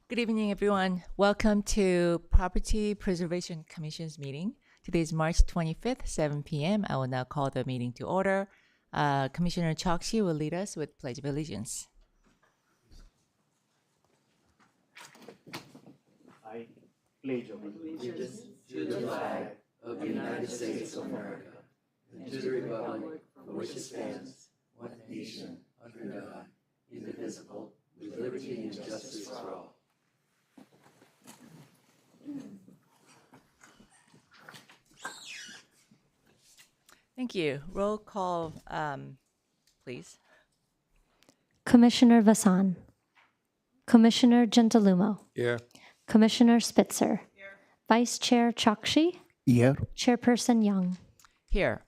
Good evening, everyone. Welcome to Property Preservation Commission's meeting. Today is March 25th, 7 p.m. I will now call the meeting to order. Commissioner Chokshi will lead us with Pledge of Allegiance. I pledge allegiance to the flag of the United States of America and to the republic for which it stands, one nation, under God, indivisible, with liberty and justice for all. Thank you. Roll call, please. Commissioner Vasan. Commissioner Gentilumo. Here. Commissioner Spitzer. Vice Chair Chokshi. Here. Chairperson Young. Here.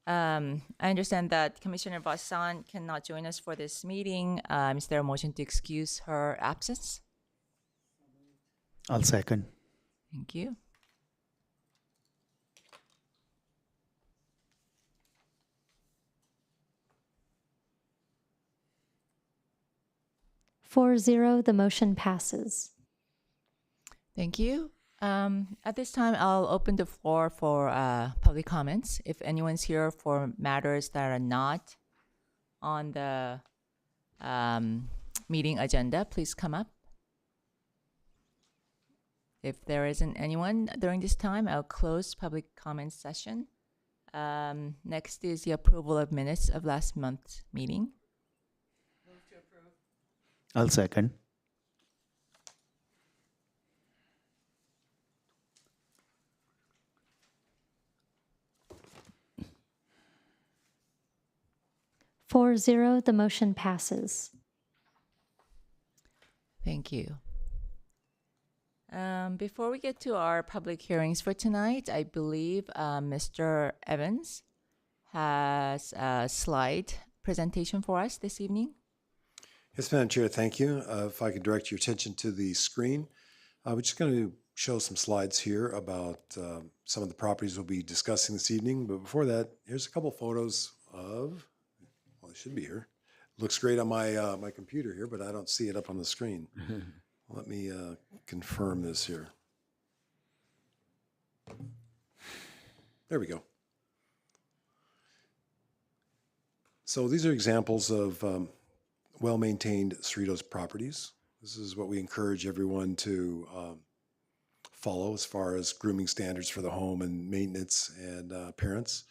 I understand that Commissioner Vasan cannot join us for this meeting. Is there a motion to excuse her absence? I'll second. Thank you. Four zero, the motion passes. Thank you. At this time, I'll open the floor for public comments. If anyone's here for matters that are not on the meeting agenda, please come up. If there isn't anyone during this time, I'll close public comment session. Next is the approval of minutes of last month's meeting. I'll second. 4-0, the motion passes. Thank you. Before we get to our public hearings for tonight, I believe Mr. Evans has a slide presentation for us this evening. Yes, Madam Chair, thank you. If I could direct your attention to the screen. We're just going to show some slides here about some of the properties we'll be discussing this evening. But before that, here's a couple photos of, well, it should be here. Looks great on my my computer here, but I don't see it up on the screen. Let me confirm this here. There we go. So these are examples of well-maintained Cerritos properties. This is what we encourage everyone to follow as far as grooming standards for the home and maintenance and appearance.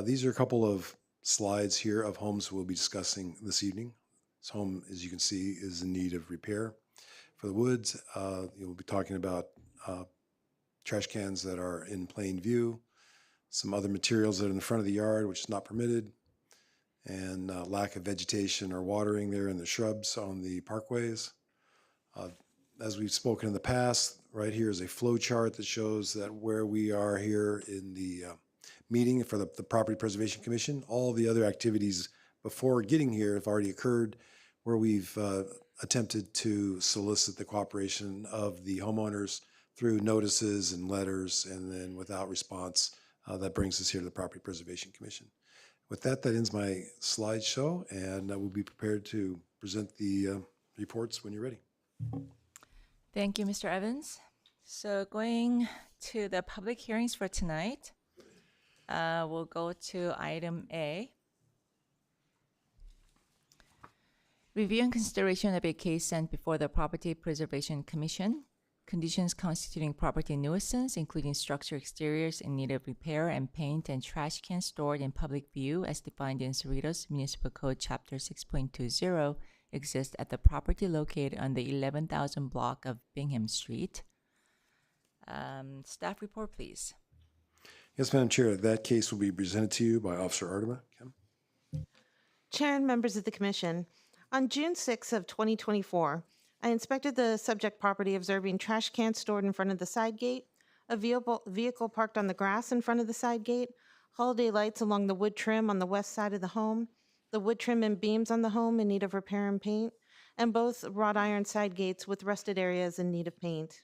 These are a couple of slides here of homes we'll be discussing this evening. This home, as you can see, is in need of repair. For the woods, you'll be talking about trash cans that are in plain view, some other materials that are in the front of the yard, which is not permitted, and lack of vegetation or watering there in the shrubs on the parkways. As we've spoken in the past, right here is a flow chart that shows that where we are here in the meeting for the Property Preservation Commission. All the other activities before getting here have already occurred, where we've attempted to solicit the cooperation of the homeowners through notices and letters, and then without response, that brings us here to the Property Preservation Commission. With that, that ends my slideshow, and I will be prepared to present the reports when you're ready. Thank you, Mr. Evans. So going to the public hearings for tonight, we'll go to item A. Review and consideration of a case sent before the Property Preservation Commission. Conditions constituting property nuisance, including structure exteriors in need of repair and paint and trash cans stored in public view as defined in Cerritos Municipal Code Chapter 6.20, exist at the property located on the 11,000 block of Bingham Street. Staff report, please. Yes, Madam Chair, that case will be presented to you by Officer Artema. Kim? Chair and members of the Commission, on June 6 of 2024, I inspected the subject property observing trash cans stored in front of the side gate, a vehicle parked on the grass in front of the side gate, holiday lights along the wood trim on the west side of the home, the wood trim and beams on the home in need of repair and paint, and both wrought iron side gates with rusted areas in need of paint.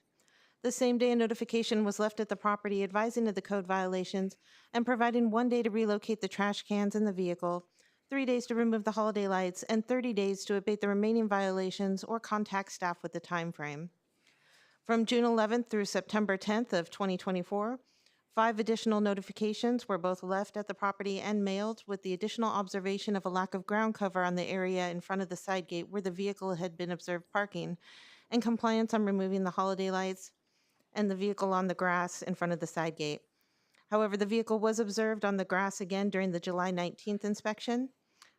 The same day, a notification was left at the property advising of the code violations and providing 1 day to relocate the trash cans in the vehicle, 3 days to remove the holiday lights, and 30 days to abate the remaining violations or contact staff with the time frame. From June 11th through September 10th of 2024, 5 additional notifications were both left at the property and mailed, with the additional observation of a lack of ground cover on the area in front of the side gate where the vehicle had been observed parking, and compliance on removing the holiday lights and the vehicle on the grass in front of the side gate. However, the vehicle was observed on the grass again during the July 19th inspection.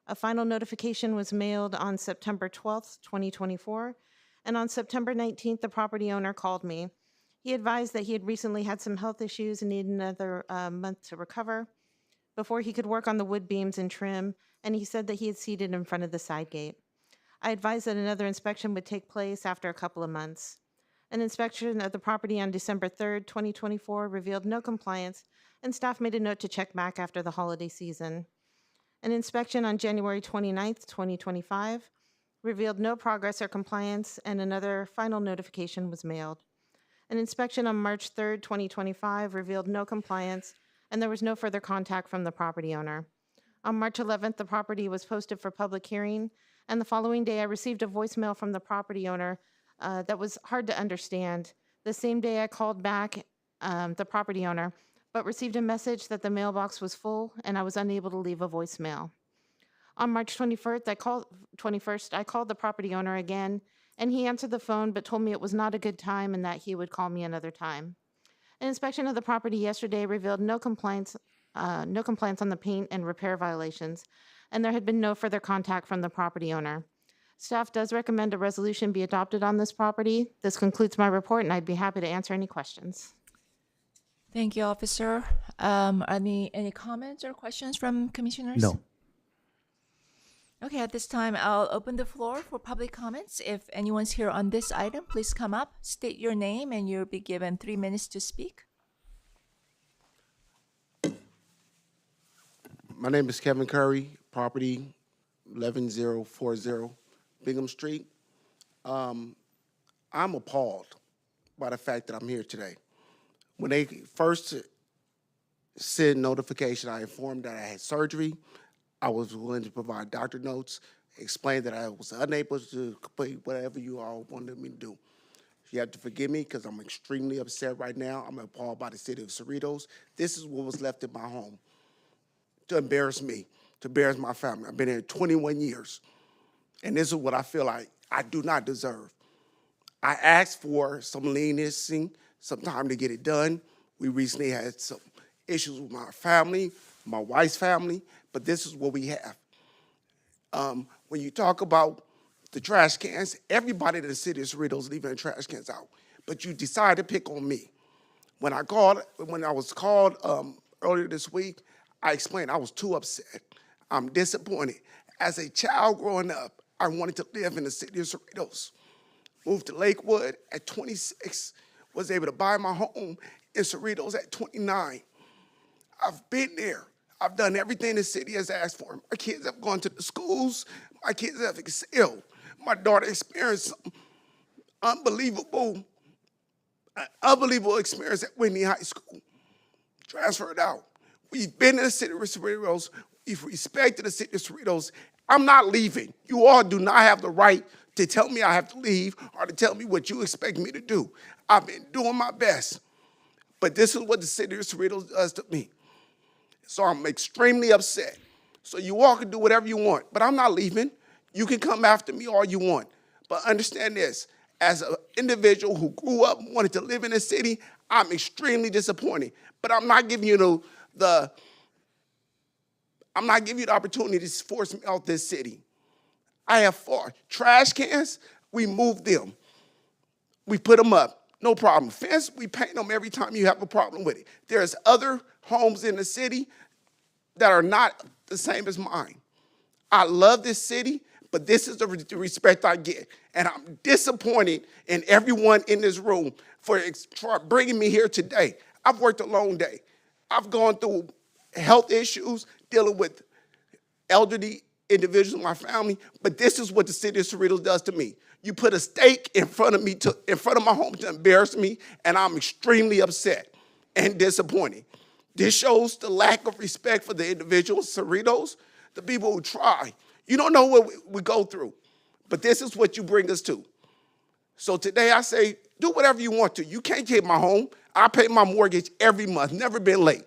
A final notification was mailed on September 12th, 2024, and on September 19th, the property owner called me. He advised that he had recently had some health issues and needed another month to recover before he could work on the wood beams and trim, and he said that he had seated in front of the side gate. I advised that another inspection would take place after a couple of months. An inspection of the property on December 3rd, 2024 revealed no compliance, and staff made a note to check back after the holiday season. An inspection on January 29th, 2025 revealed no progress or compliance, and another final notification was mailed. An inspection on March 3rd, 2025 revealed no compliance, and there was no further contact from the property owner. On March 11th, the property was posted for public hearing, and the following day I received a voicemail from the property owner that was hard to understand. The same day I called back the property owner, but received a message that the mailbox was full and I was unable to leave a voicemail. On March 21st, I called the property owner again, and he answered the phone but told me it was not a good time and that he would call me another time. An inspection of the property yesterday revealed no complaints on the paint and repair violations, and there had been no further contact from the property owner. Staff does recommend a resolution be adopted on this property. This concludes my report, and I'd be happy to answer any questions. Thank you, Officer. Any comments or questions from commissioners? No. Okay, at this time, I'll open the floor for public comments. If anyone's here on this item, please come up, state your name, and you'll be given 3 minutes to speak. My name is Kevin Curry, property 11040 Bingham Street. I'm appalled by the fact that I'm here today. When they first sent notification, I informed that I had surgery. I was willing to provide doctor notes, explain that I was unable to complete whatever you all wanted me to do. You have to forgive me because I'm extremely upset right now. I'm appalled by the city of Cerritos. This is what was left in my home to embarrass me, to embarrass my family. I've been here 21 years, and this is what I feel like I do not deserve. I asked for some leniency, some time to get it done. We recently had some issues with my family, my wife's family, but this is what we have. When you talk about the trash cans, everybody in the city of Cerritos is leaving the trash cans out, but you decide to pick on me. When I was called earlier this week, I explained I was too upset. I'm disappointed. As a child growing up, I wanted to live in the city of Cerritos. Moved to Lakewood at 26, was able to buy my home in Cerritos at 29. I've been there. I've done everything the city has asked for. My kids have gone to the schools. My kids have excelled. My daughter experienced some unbelievable experience at Whitney High School. Transferred out. We've been in the city of Cerritos. We've respected the city of Cerritos. I'm not leaving. You all do not have the right to tell me I have to leave or to tell me what you expect me to do. I've been doing my best. But this is what the city of Cerritos does to me. So I'm extremely upset. So you all can do whatever you want, but I'm not leaving. You can come after me all you want. But understand this, as an individual who grew up and wanted to live in the city, I'm extremely disappointed. But I'm not giving you the opportunity to force me out this city. I have fought. Trash cans, we moved them. We put them up, no problem. Fence, we paint them every time you have a problem with it. There's other homes in the city that are not the same as mine. I love this city, but this is the respect I get. And I'm disappointed in everyone in this room for bringing me here today. I've worked a long day. I've gone through health issues, dealing with elderly individuals in my family, but this is what the city of Cerritos does to me. You put a stake in front of me, in front of my home to embarrass me, and I'm extremely upset and disappointed. This shows the lack of respect for the individuals, Cerritos, the people who try. You don't know what we go through, but this is what you bring us to. So today I say, do whatever you want to. You can't take my home. I pay my mortgage every month, never been late.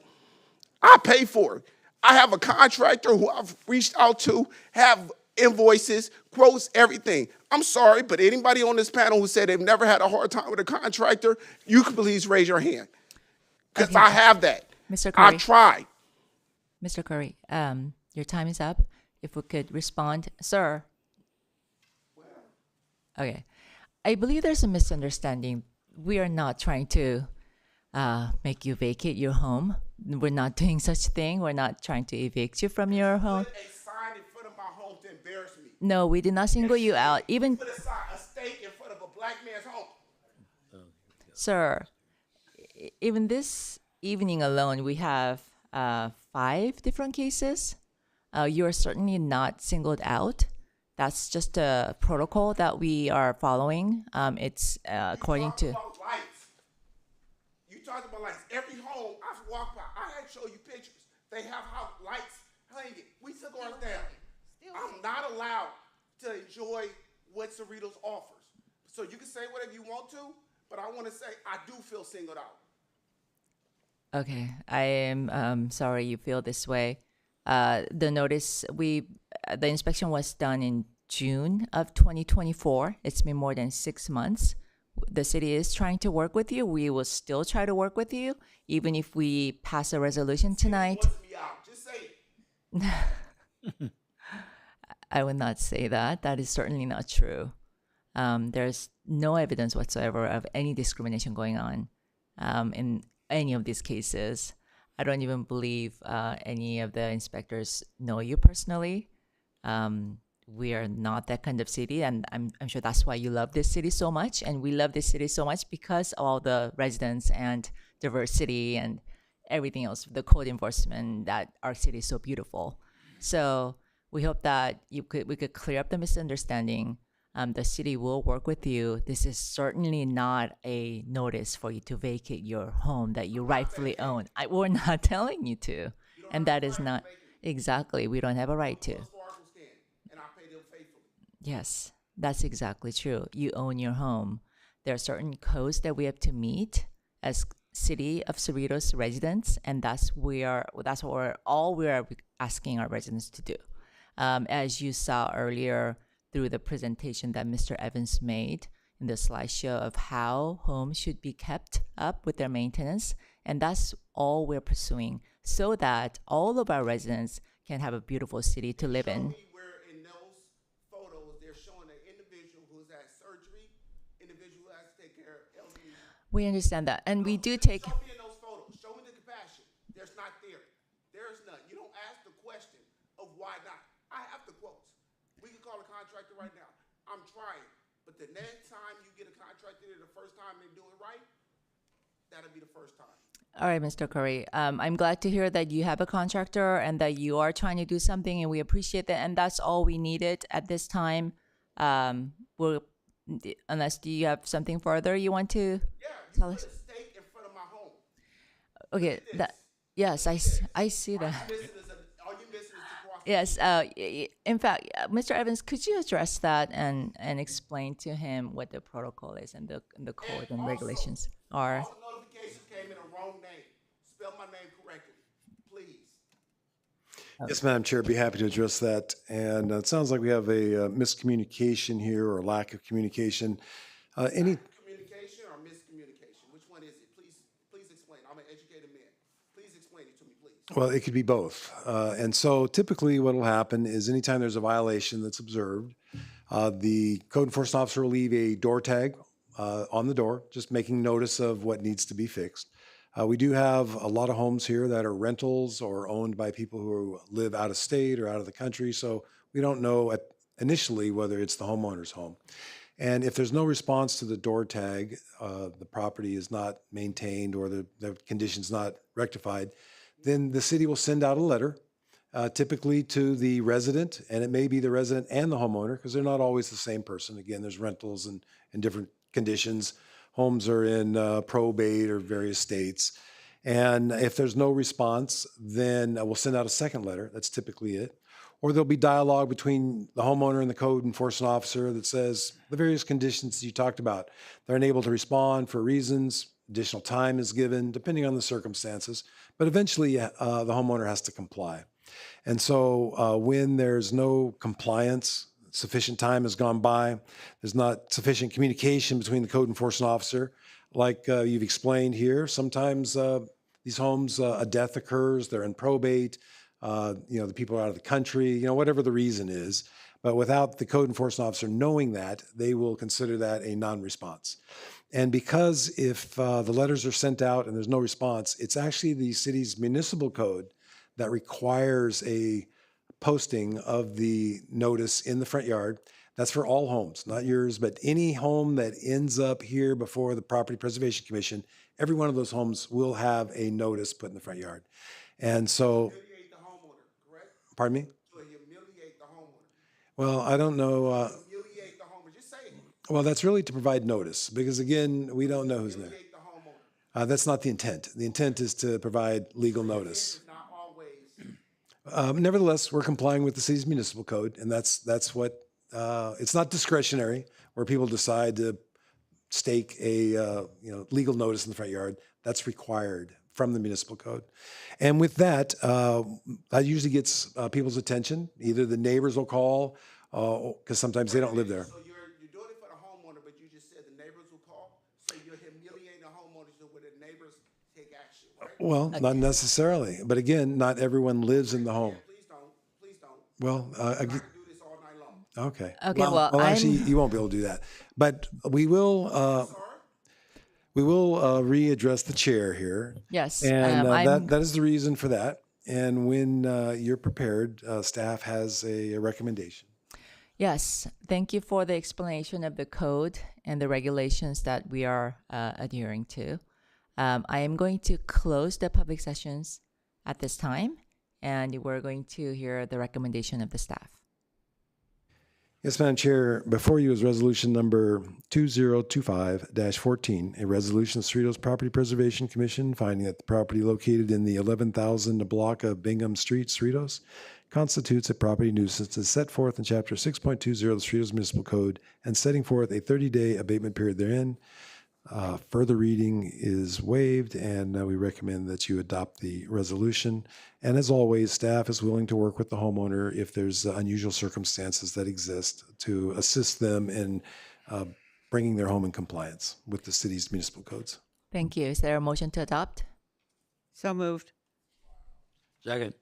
I pay for it. I have a contractor who I've reached out to, have invoices, quotes, everything. I'm sorry, but anybody on this panel who said they've never had a hard time with a contractor, you can please raise your hand. Because Okay. I have that. Mr. Curry. I tried. Mr. Curry, your time is up. If we could respond, sir. Okay. I believe there's a misunderstanding. We are not trying to make you vacate your home. We're not doing such thing. We're not trying to evict you from your home. Put a sign in front of my home to embarrass me. No, we did not single you out. Even, Put a stake in front of a black man's home. sir, even this evening alone, we have 5 different cases. You're certainly not singled out. That's just a protocol that we are following. It's according to. About lights. You talked about lights. Every home I've walked by, I had to show you pictures. They have how lights hanging. We took ours down. I'm not allowed to enjoy what Cerritos offers. So you can say whatever you want to, but I want to say I do feel singled out. Okay, I am sorry you feel this way. The notice the inspection was done in June of 2024. It's been more than 6 months. The city is trying to work with you. We will still try to work with you, even if we pass a resolution tonight. Wants me out. Just say it. I would not say that. That is certainly not true. There's no evidence whatsoever of any discrimination going on in any of these cases. I don't even believe any of the inspectors know you personally. We are not that kind of city, and I'm sure that's why you love this city so much. And we love this city so much because of all the residents and diversity and everything else, the code enforcement, that our city is so beautiful. So we hope that we could clear up the misunderstanding. The city will work with you. This is certainly not a notice for you to vacate your home that you rightfully own. We're not telling you to. And that is not exactly. We don't have a right to. Sparkles can, and I pay them faithfully. Yes, that's exactly true. You own your home. There are certain codes that we have to meet as City of Cerritos residents, and that's what we're asking our residents to do. As you saw earlier, through the presentation that Mr. Evans made in the slideshow of how homes should be kept up with their maintenance. And that's all we're pursuing so that all of our residents can have a beautiful city to live in. Where in those photos, they're showing an individual who's had surgery, individual who has to take care of elderly. We understand that. And we do take, Show me in those photos. Show me the compassion. There's not there. There's none. You don't ask the question of why not. I have the quotes. We can call a contractor right now. I'm trying. But the next time you get a contractor there the first time and do it right, that'll be the first time. All right, Mr. Curry. I'm glad to hear that you have a contractor and that you are trying to do something, and we appreciate that. And that's all we needed at this time. We'll, unless do you have something further you want to tell us? stake in front of my home. Okay, that yes, I see that. All you missing is the cross. Yes. In fact, Mr. Evans, could you address that and explain to him what the protocol is and the code and regulations are? All notifications came in a wrong name. Spell my name correctly, please. Yes, Madam Chair, be happy to address that. And it sounds like we have a miscommunication here or lack of communication. Any Communication or miscommunication? Which one is it? Please explain. I'm an educated man. Please explain it to me, please. Well, it could be both. And so typically what will happen is anytime there's a violation that's observed, the code enforcement officer will leave a door tag on the door, just making notice of what needs to be fixed. We do have a lot of homes here that are rentals or owned by people who live out of state or out of the country. So we don't know initially whether it's the homeowner's home. And if there's no response to the door tag, the property is not maintained or the condition's not rectified, then the city will send out a letter, typically to the resident, and it may be the resident and the homeowner because they're not always the same person. Again, there's rentals and different conditions. Homes are in probate or various states. And if there's no response, then we'll send out a second letter. That's typically it. Or there'll be dialogue between the homeowner and the code enforcement officer that says the various conditions you talked about. They're unable to respond for reasons. Additional time is given, depending on the circumstances. But eventually, the homeowner has to comply. And so when there's no compliance, sufficient time has gone by, there's not sufficient communication between the code enforcement officer, like you've explained here. Sometimes these homes, a death occurs, they're in probate, the people are out of the country, whatever the reason is. But without the code enforcement officer knowing that, they will consider that a non-response. And because if the letters are sent out and there's no response, it's actually the city's municipal code that requires a posting of the notice in the front yard. That's for all homes, not yours, but any home that ends up here before the Property Preservation Commission, every one of those homes will have a notice put in the front yard. And so, Humiliate the homeowner, correct? pardon me? To humiliate the homeowner. Well, I don't know. Humiliate the homeowner. Just say it. Well, that's really to provide notice because, again, we don't know who's there. Humiliate the homeowner. That's not the intent. The intent is to provide legal notice. It's not always. Nevertheless, we're complying with the city's municipal code, and that's what it's not discretionary where people decide to stake a legal notice in the front yard. That's required from the municipal code. And with that, that usually gets people's attention. Either the neighbors will call because sometimes they don't live there. So you're doing it for the homeowner, but you just said the neighbors will call. So you're humiliating the homeowners so where the neighbors take action, right? Well, not necessarily. But again, not everyone lives in the home. Please don't. Please don't. Well, I can do this all night long. okay. Okay, well, actually, I'm- you won't be able to do that. But we will readdress the chair here. Yes. And I'm that is the reason for that. And when you're prepared, staff has a recommendation. Yes, thank you for the explanation of the code and the regulations that we are adhering to. I am going to close the public sessions at this time, and we're going to hear the recommendation of the staff. Yes, Madam Chair, before you is resolution number 2025-14, a resolution of Cerritos Property Preservation Commission finding that the property located in the 11,000 block of Bingham Street, Cerritos, constitutes a property nuisance as set forth in Chapter 6.20 of the Cerritos Municipal Code and setting forth a 30-day abatement period therein. Further reading is waived, and we recommend that you adopt the resolution. And as always, staff is willing to work with the homeowner if there's unusual circumstances that exist to assist them in bringing their home in compliance with the city's municipal codes. Thank you. Is there a motion to adopt? So moved. Second.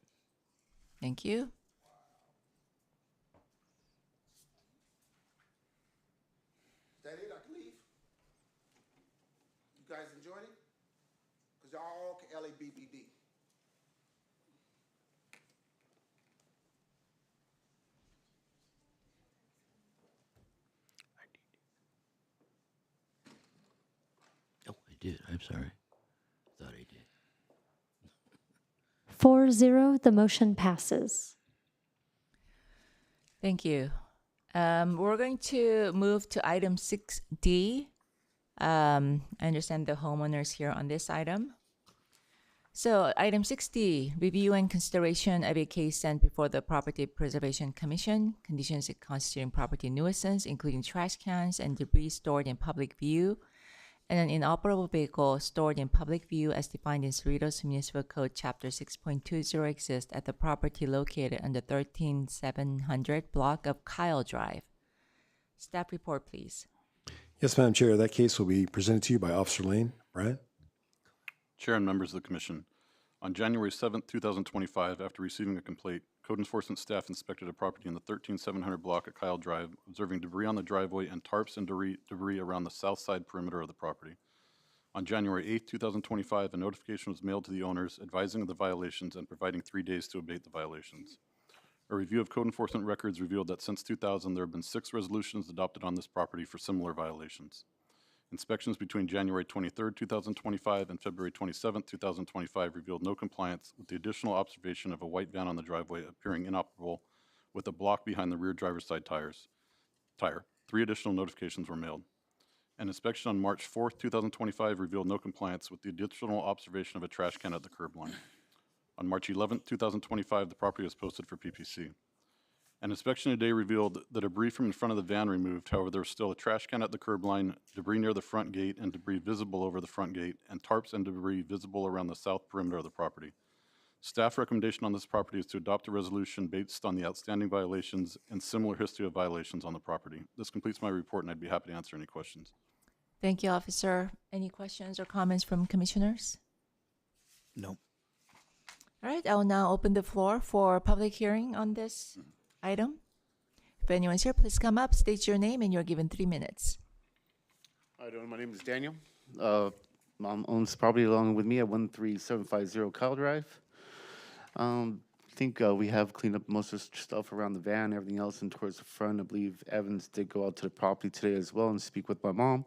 Thank you. Is that it? I can leave? You guys enjoying it? Because y'all all LABBD. Oh, I did. I'm sorry. Thought I did. 4-0, the motion passes. Thank you. We're going to move to item 6D. I understand the homeowners here on this item. So item 6D, review and consideration of a case sent before the Property Preservation Commission, conditions constituting property nuisance, including trash cans and debris stored in public view, and an inoperable vehicle stored in public view as defined in Cerritos Municipal Code Chapter 6.20 exists at the property located on the 13700 block of Kyle Drive. Staff report, please. Yes, Madam Chair, that case will be presented to you by Officer Lane. Brian? Chair and members of the Commission, on January 7th, 2025, after receiving a complaint, Code Enforcement staff inspected a property in the 13700 block at Kyle Drive, observing debris on the driveway and tarps and debris around the south side perimeter of the property. On January 8th, 2025, a notification was mailed to the owners advising of the violations and providing 3 days to abate the violations. A review of Code Enforcement records revealed that since 2000, there have been 6 resolutions adopted on this property for similar violations. Inspections between January 23rd, 2025 and February 27th, 2025 revealed no compliance with the additional observation of a white van on the driveway appearing inoperable with a block behind the rear driver's side tire. 3 additional notifications were mailed. An inspection on March 4th, 2025 revealed no compliance with the additional observation of a trash can at the curb line. On March 11th, 2025, the property was posted for PPC. An inspection today revealed the debris from in front of the van removed. However, there was still a trash can at the curb line, debris near the front gate, and debris visible over the front gate, and tarps and debris visible around the south perimeter of the property. Staff recommendation on this property is to adopt a resolution based on the outstanding violations and similar history of violations on the property. This completes my report, and I'd be happy to answer any questions. Thank you, Officer. Any questions or comments from commissioners? No. All right, I will now open the floor for public hearing on this item. If anyone's here, please come up, state your name, and you're given 3 minutes. How you doing? My name is Daniel. Mom owns property along with me at 13750 Kyle Drive. I think we have cleaned up most of the stuff around the van, everything else, and towards the front. I believe Evans did go out to the property today as well and speak with my mom.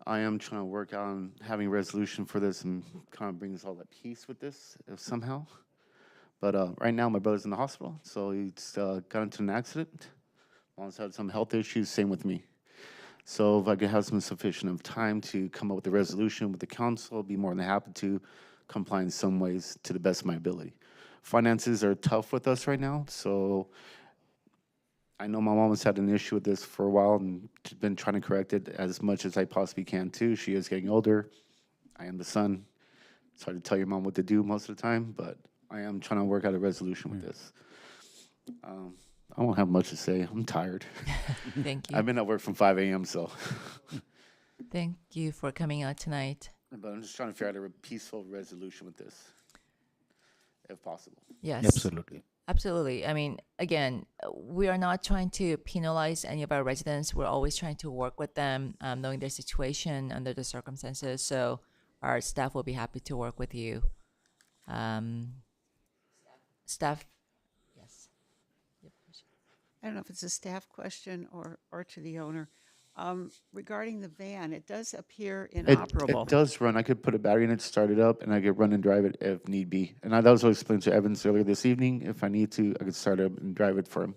I am trying to work on having a resolution for this and kind of bring us all at peace with this somehow. But right now, my brother's in the hospital, so he's got into an accident. Mom's had some health issues, same with me. So if I could have some sufficient of time to come up with a resolution with the council, I'd be more than happy to comply in some ways to the best of my ability. Finances are tough with us right now, so I know my mom has had an issue with this for a while and been trying to correct it as much as I possibly can too. She is getting older. I am the son. It's hard to tell your mom what to do most of the time, but I am trying to work out a resolution with this. I won't have much to say. I'm tired. Thank you. I've been at work from 5 a.m., so. Thank you for coming out tonight. But I'm just trying to figure out a peaceful resolution with this, if possible. Yes. Absolutely. Absolutely. I mean, again, we are not trying to penalize any of our residents. We're always trying to work with them, knowing their situation under the circumstances. So our staff will be happy to work with you. Staff, yes. I don't know if it's a staff question or to the owner. Regarding the van, it does appear inoperable. It does run. I could put a battery in it, start it up, and I could run and drive it if need be. And that was what I explained to Evans earlier this evening. If I need to, I could start it up and drive it for him.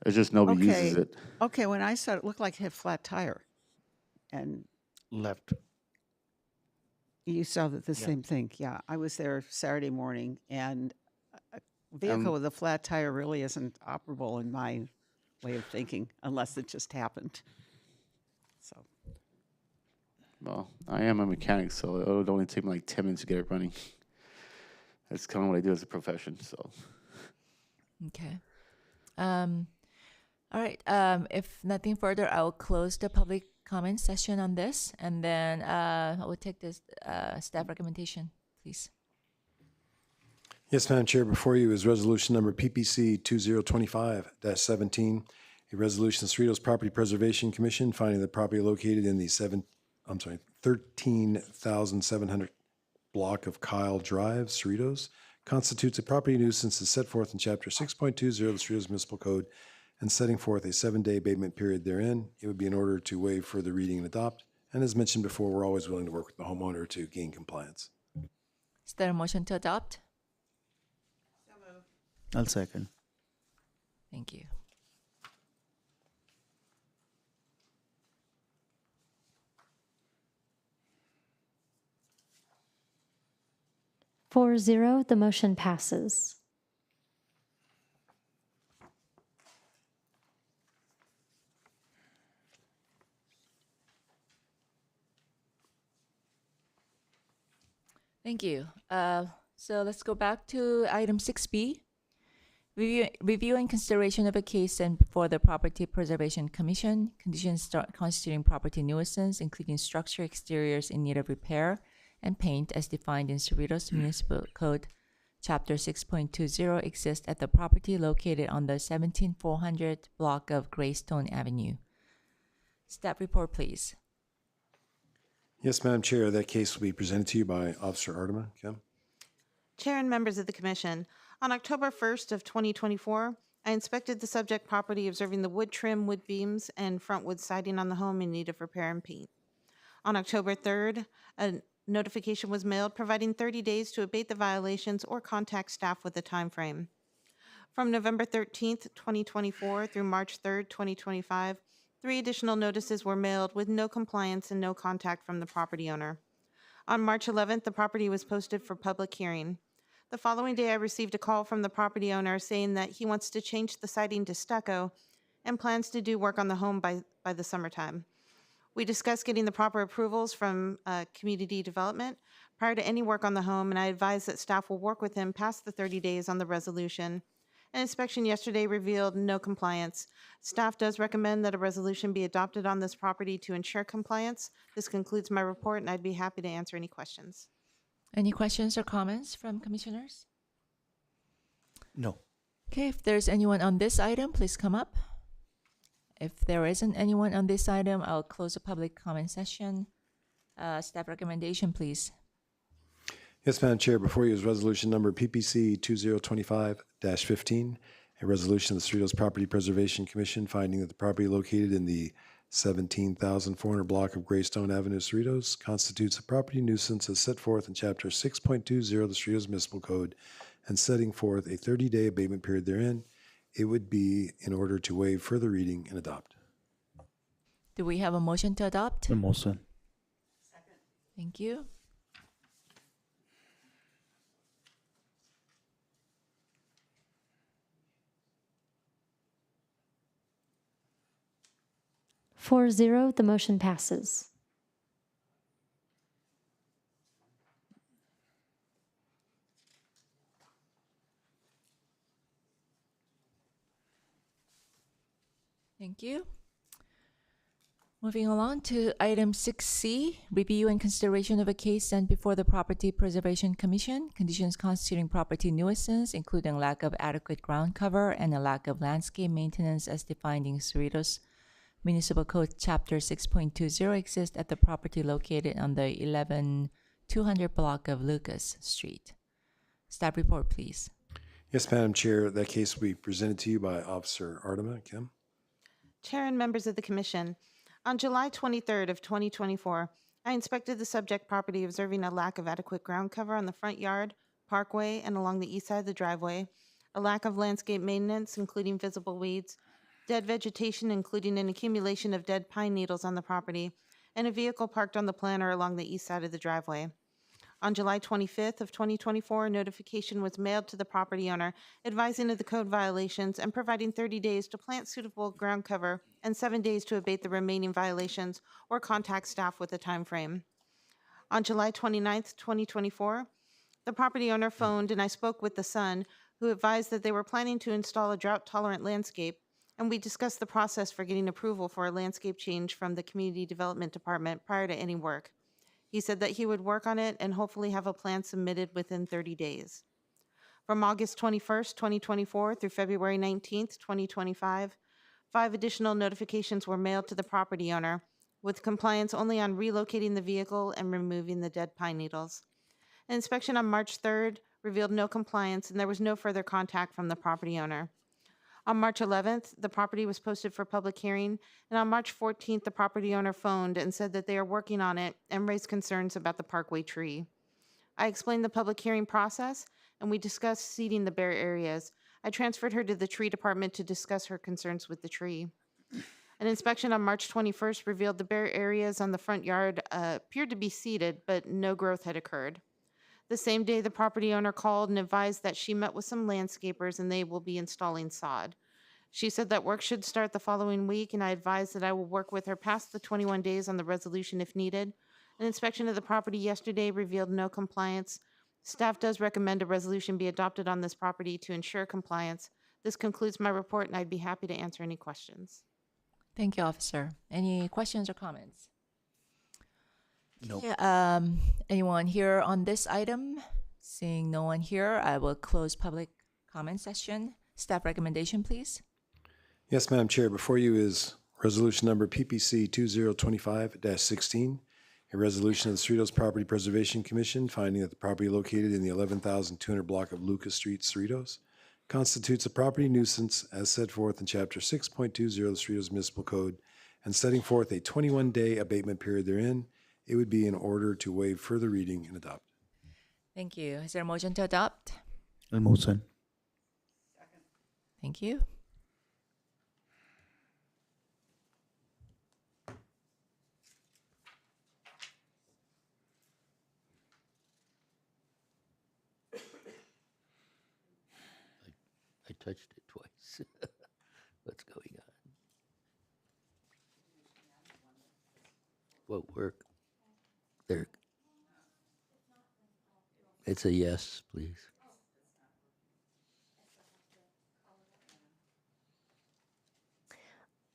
It's just nobody uses it. Okay, when I saw it, it looked like it had a flat tire. And Left. you saw the same thing. Yeah, I was there Saturday morning, and a vehicle with a flat tire really isn't operable in my way of thinking, unless it just happened. So, Well, I am a mechanic, so it would only take me like 10 minutes to get it running. That's kind of what I do as a profession, so. Okay. All right. If nothing further, I will close the public comment session on this, and then I will take this staff recommendation, please. Yes, Madam Chair, before you is resolution number PPC 2025-17, a resolution of Cerritos Property Preservation Commission finding the property located in the 13,700 block of Kyle Drive, Cerritos, constitutes a property nuisance as set forth in Chapter 6.20 of the Cerritos Municipal Code and setting forth a 7-day abatement period therein. It would be in order to waive further reading and adopt. And as mentioned before, we're always willing to work with the homeowner to gain compliance. Is there a motion to adopt? I'll second. Thank you. Four zero, the motion passes. Thank you. So let's go back to item 6B. Review and consideration of a case sent before the Property Preservation Commission, conditions constituting property nuisance, including structure exteriors in need of repair and paint as defined in Cerritos Municipal Code, Chapter 6.20, exist at the property located on the 17400 block of Greystone Avenue. Staff report, please. Yes, Madam Chair, that case will be presented to you by Officer Artema. Kim? Chair and members of the commission, on October 1st of 2024, I inspected the subject property, observing the wood trim, wood beams, and front wood siding on the home in need of repair and paint. On October 3rd, a notification was mailed providing 30 days to abate the violations or contact staff with a time frame. From November 13th, 2024 through March 3rd, 2025, 3 additional notices were mailed with no compliance and no contact from the property owner. On March 11th, the property was posted for public hearing. The following day, I received a call from the property owner saying that he wants to change the siding to stucco and plans to do work on the home by the summertime. We discussed getting the proper approvals from community development prior to any work on the home, and I advised that staff will work with him past the 30 days on the resolution. An inspection yesterday revealed no compliance. Staff does recommend that a resolution be adopted on this property to ensure compliance. This concludes my report, and I'd be happy to answer any questions. Any questions or comments from commissioners? No. Okay, if there's anyone on this item, please come up. If there isn't anyone on this item, I'll close the public comment session. Staff recommendation, please. Yes, Madam Chair, before you is resolution number PPC 2025-15, a resolution of the Cerritos Property Preservation Commission finding that the property located in the 17,400 block of Greystone Avenue, Cerritos, constitutes a property nuisance as set forth in Chapter 6.20 of the Cerritos Municipal Code and setting forth a 30-day abatement period therein. It would be in order to waive further reading and adopt. Do we have a motion to adopt? The motion. Thank you. Four zero, the motion passes. Thank you. Moving along to item 6C, review and consideration of a case sent before the Property Preservation Commission, conditions constituting property nuisance, including lack of adequate ground cover and a lack of landscape maintenance as defined in Cerritos Municipal Code Chapter 6.20, exist at the property located on the 11200 block of Lucas Street. Staff report, please. Yes, Madam Chair, that case will be presented to you by Officer Artema. Kim? Chair and members of the commission, on July 23rd of 2024, I inspected the subject property, observing a lack of adequate ground cover on the front yard, parkway, and along the east side of the driveway, a lack of landscape maintenance, including visible weeds, dead vegetation, including an accumulation of dead pine needles on the property, and a vehicle parked on the planter along the east side of the driveway. On July 25th of 2024, a notification was mailed to the property owner advising of the code violations and providing 30 days to plant suitable ground cover and 7 days to abate the remaining violations or contact staff with a time frame. On July 29th, 2024, the property owner phoned and I spoke with the son, who advised that they were planning to install a drought-tolerant landscape, and we discussed the process for getting approval for a landscape change from the Community Development Department prior to any work. He said that he would work on it and hopefully have a plan submitted within 30 days. From August 21st, 2024 through February 19th, 2025, 5 additional notifications were mailed to the property owner, with compliance only on relocating the vehicle and removing the dead pine needles. An inspection on March 3rd revealed no compliance, and there was no further contact from the property owner. On March 11th, the property was posted for public hearing, and on March 14th, the property owner phoned and said that they are working on it and raised concerns about the parkway tree. I explained the public hearing process, and we discussed seeding the bare areas. I transferred her to the tree department to discuss her concerns with the tree. An inspection on March 21st revealed the bare areas on the front yard appeared to be seeded, but no growth had occurred. The same day, the property owner called and advised that she met with some landscapers and they will be installing sod. She said that work should start the following week, and I advised that I will work with her past the 21 days on the resolution if needed. An inspection of the property yesterday revealed no compliance. Staff does recommend a resolution be adopted on this property to ensure compliance. This concludes my report, and I'd be happy to answer any questions. Thank you, officer. Any questions or comments? No. Yeah, anyone here on this item? Seeing no one here, I will close public comment session. Staff recommendation, please. Yes, Madam Chair, before you is resolution number PPC 2025-16, a resolution of the Cerritos Property Preservation Commission finding that the property located in the 11,200 block of Lucas Street, Cerritos, constitutes a property nuisance as set forth in Chapter 6.20 of the Cerritos Municipal Code and setting forth a 21-day abatement period therein. It would be in order to waive further reading and adopt. Thank you. Is there a motion to adopt? I'll motion. Thank you. I touched it twice. What's going on? What work? There. It's a yes, please.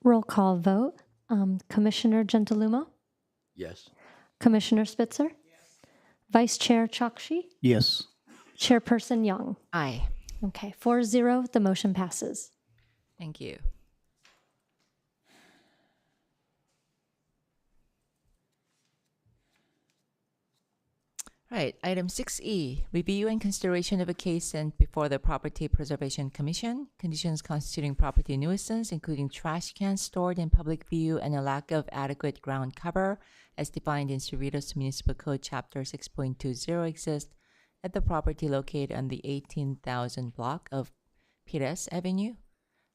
Roll call vote. Commissioner Gentiluma, Yes. Commissioner Spitzer, Vice Chair Chokshi, Yes. Chairperson Young. Aye. Okay, 4-0, the motion passes. Thank you. Right, item 6E, review and consideration of a case sent before the Property Preservation Commission, conditions constituting property nuisance, including trash cans stored in public view and a lack of adequate ground cover, as defined in Cerritos Municipal Code Chapter 6.20 exist at the property located on the 18,000 block of Pires Avenue.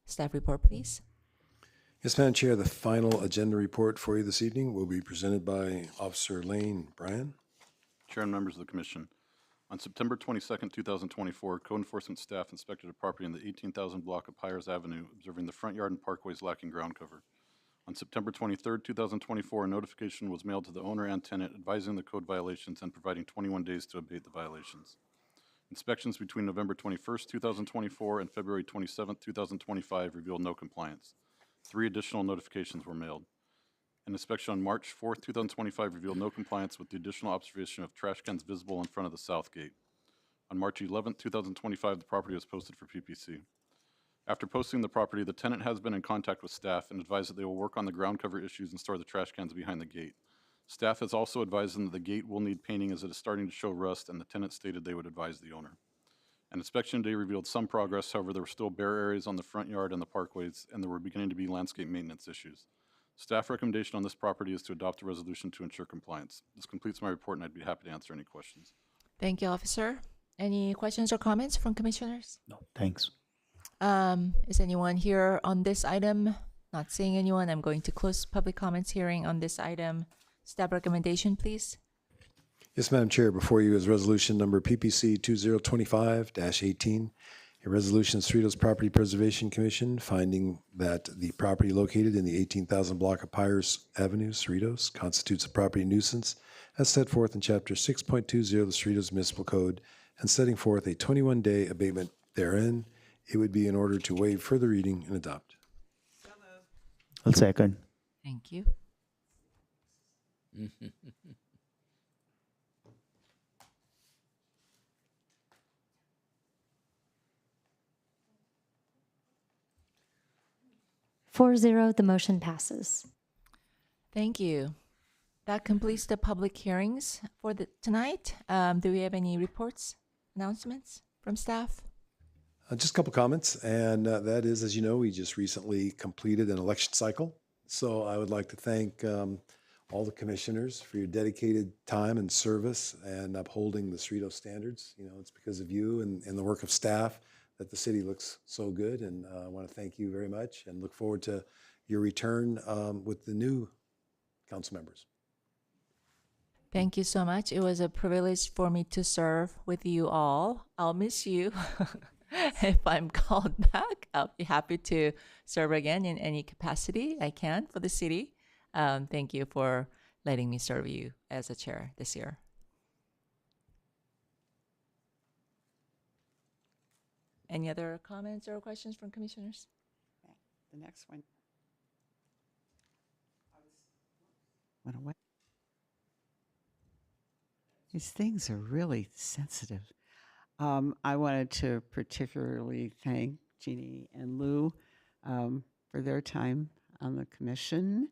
Staff report, please. Yes, Madam Chair, the final agenda report for you this evening will be presented by Officer Lane Bryan. Chair and members of the commission. On September 22nd, 2024, code enforcement staff inspected a property in the 18,000 block of Pires Avenue, observing the front yard and parkways lacking ground cover. On September 23rd, 2024, a notification was mailed to the owner and tenant advising the code violations and providing 21 days to abate the violations. Inspections between November 21st, 2024 and February 27th, 2025 revealed no compliance. 3 additional notifications were mailed. An inspection on March 4th, 2025 revealed no compliance with the additional observation of trash cans visible in front of the south gate. On March 11th, 2025, the property was posted for PPC. After posting the property, the tenant has been in contact with staff and advised that they will work on the ground cover issues and store the trash cans behind the gate. Staff has also advised them that the gate will need painting as it is starting to show rust, and the tenant stated they would advise the owner. An inspection day revealed some progress, however, there were still bare areas on the front yard and the parkways, and there were beginning to be landscape maintenance issues. Staff recommendation on this property is to adopt a resolution to ensure compliance. This completes my report, and I'd be happy to answer any questions. Thank you, officer. Any questions or comments from commissioners? No, thanks. Is anyone here on this item? Not seeing anyone, I'm going to close public comments hearing on this item. Staff recommendation, please. Yes, Madam Chair, before you is resolution number PPC 2025-18, a resolution of Cerritos Property Preservation Commission finding that the property located in the 18,000 block of Pires Avenue, Cerritos, constitutes a property nuisance as set forth in Chapter 6.20 of the Cerritos Municipal Code and setting forth a 21-day abatement therein. It would be in order to waive further reading and adopt. I'll second. Thank you. Four zero, the motion passes. Thank you. That completes the public hearings for tonight. Do we have any reports, announcements from staff? Just a couple comments, and that is, as you know, we just recently completed an election cycle. So I would like to thank all the commissioners for your dedicated time and service and upholding the Cerritos standards. You know, it's because of you and the work of staff that the city looks so good. And I want to thank you very much and look forward to your return with the new council members. Thank you so much. It was a privilege for me to serve with you all. I'll miss you. If I'm called back, I'll be happy to serve again in any capacity I can for the city. Thank you for letting me serve you as a chair this year. Any other comments or questions from commissioners? The next one. Went away. These things are really sensitive. I wanted to particularly thank Jeannie and Lou for their time on the commission.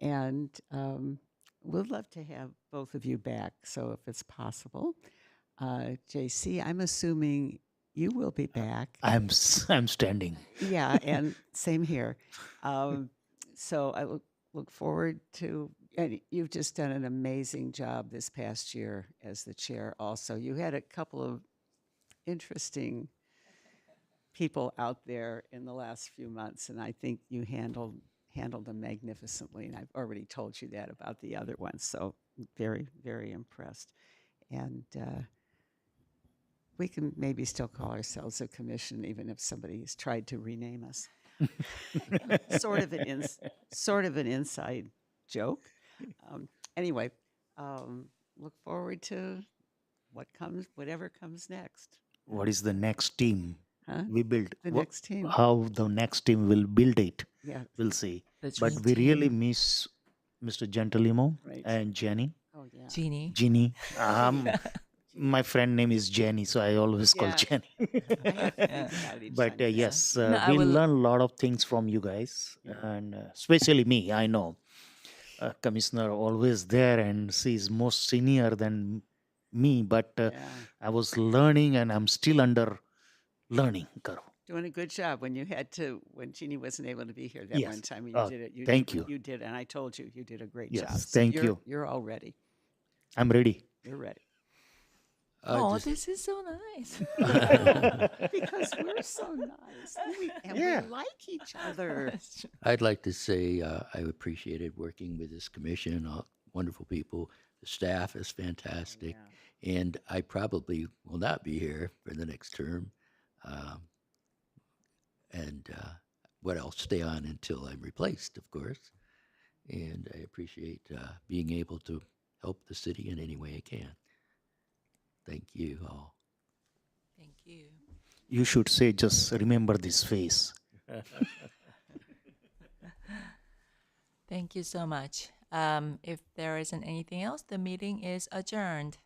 And we'd love to have both of you back, so if it's possible. JC, I'm assuming you will be back. I'm standing. Yeah, and same here. So I look forward to, and you've just done an amazing job this past year as the chair also. You had a couple of interesting people out there in the last few months, and I think you handled them magnificently, and I've already told you that about the other ones, so very, very impressed. And we can maybe still call ourselves a commission, even if somebody has tried to rename us. sort of an inside joke. Anyway, look forward to whatever comes next. What is the next team Huh? we build? The next team. How the next team will build it? Yeah. We'll see. The But dream we team. really miss Mr. Gentilimo Right. and Jenny. Oh yeah. Jeannie. Jeannie. My friend name is Jenny, so I always call Yeah. Jenny. I have to think about each But time. yes, No, I we will- learn a lot of things from you guys, and especially me. I know Commissioner always there, and she's most senior than me. But Yeah. I was learning, and I'm still under learning curve. Doing a good job when Jeannie wasn't able to be here that Yes. one time. When Oh, you did it. thank you. You did, and I told you you did a great Yes, job. So thank you're- you. You're all ready. I'm ready. You're ready. Oh, this is so nice. Because we're so nice. And Yeah. we like each other. I'd like to say I appreciated working with this commission, wonderful people. The staff is fantastic. And I probably will not be here for the next term. But I'll stay on until I'm replaced, of course. And I appreciate being able to help the city in any way I can. Thank you all. Thank you. You should say, just remember this face. Thank you so much. If there isn't anything else, the meeting is adjourned.